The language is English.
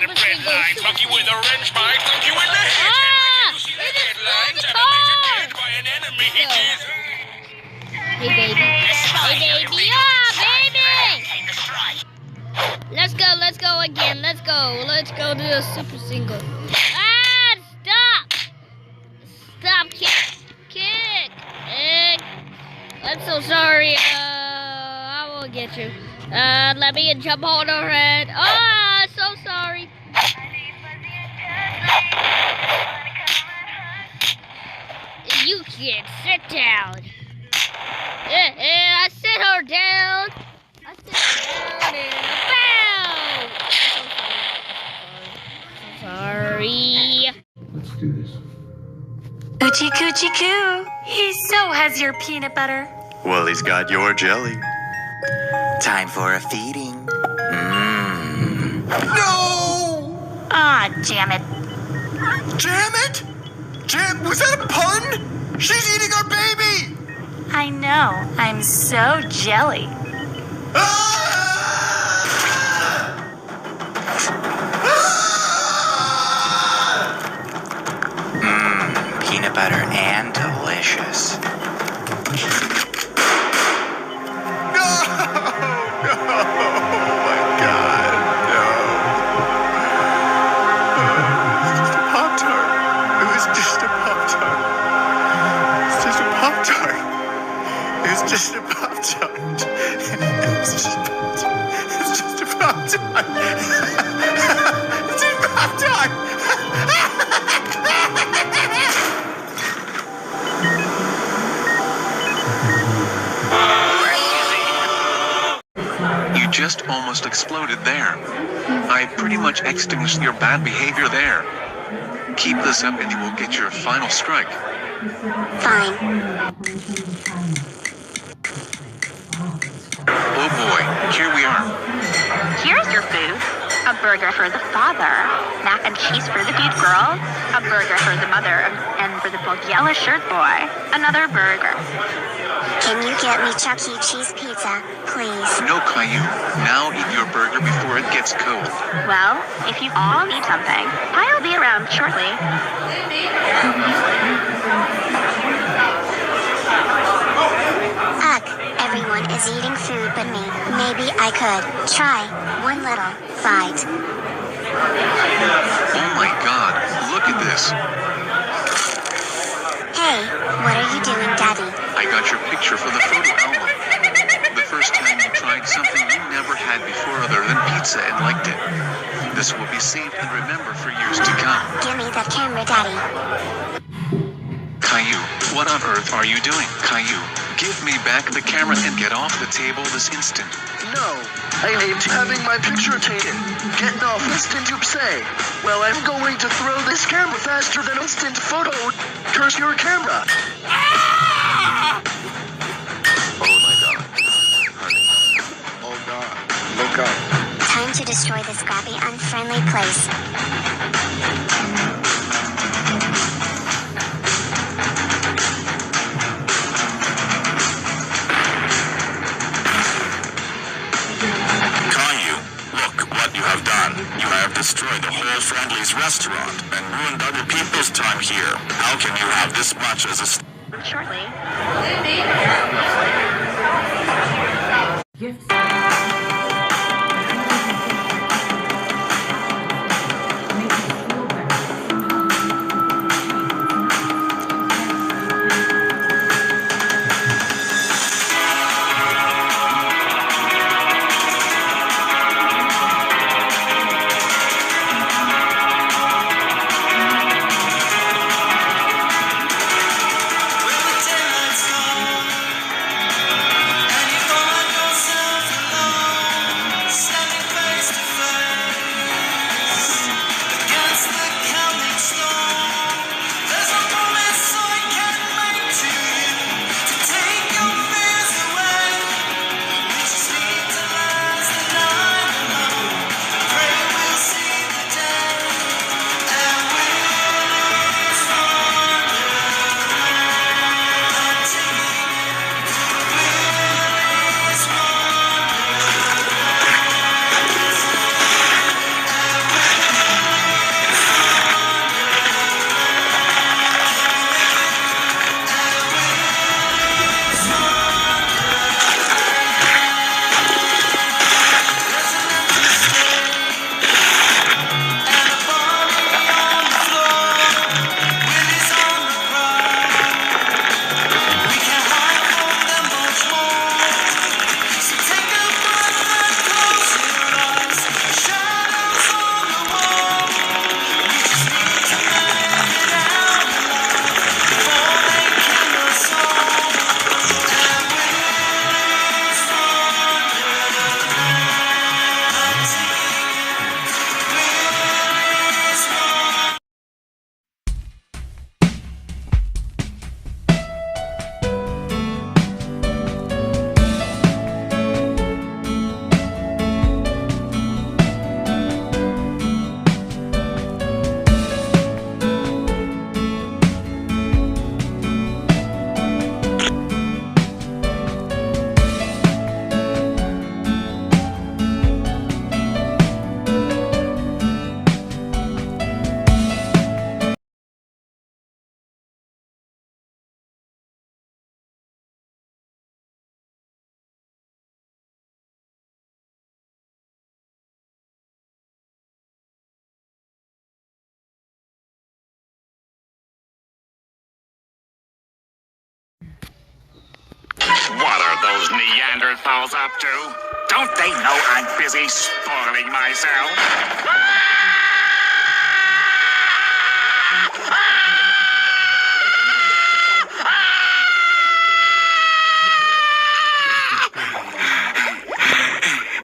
super single. Fuck you with a wrench, Mike. Fuck you in the head. Ah! It is on the car! By an enemy. Hey, baby. Hey, baby. Ah, baby! Let's go again. Let's go to the super single. Ah, stop! Stop, kick. I'm so sorry. I will get you. Let me jump on her head. Oh, so sorry. You can't sit down. I sit her down. And sorry. Let's do this. Oochie coochie coo. He so has your peanut butter. Well, he's got your jelly. Time for a feeding. No! Ah, damn it. Damn it! Was that a pun? She's eating our baby! I know. I'm so jelly. Peanut butter and delicious. No! Oh my God, no. It was just a Pop-Tart. It was just a Pop-Tart. It was just a Pop-Tart. It was just a Pop-Tart. It's just a Pop-Tart. It's just a Pop-Tart. You just almost exploded there. I pretty much extinguished your bad behavior there. Keep this up and you will get your final strike. Fine. Oh boy, here we are. Here's your food. A burger for the father, mac and cheese for the cute girl, a burger for the mother, and for the bald yellow shirt boy, another burger. Can you get me Chuck E. Cheese pizza, please? No, Caillou. Now eat your burger before it gets cold. Well, if you all need something, I'll be around shortly. Ugh, everyone is eating food but me. Maybe I could try one little bite. Oh my God, look at this. Hey, what are you doing, Daddy? I got your picture for the photo album. The first time you tried something you never had before other than pizza and liked it. This will be saved and remembered for years to come. Give me that camera, Daddy. Caillou, what on earth are you doing? Caillou, give me back the camera and get off the table this instant. No, I hate having my picture taken. Get off instant, you say. Well, I'm going to throw this camera faster than instant photo. Curse your camera. Oh my God. Honey. Oh God, look up. Time to destroy this scrappy, unfriendly place. You have destroyed the whole Friendly's restaurant and ruined other people's time here. How can you have this much as a... Shortly. When the daylight's gone and you find yourself those Neanderthals up to? Don't they know I'm busy spoiling myself?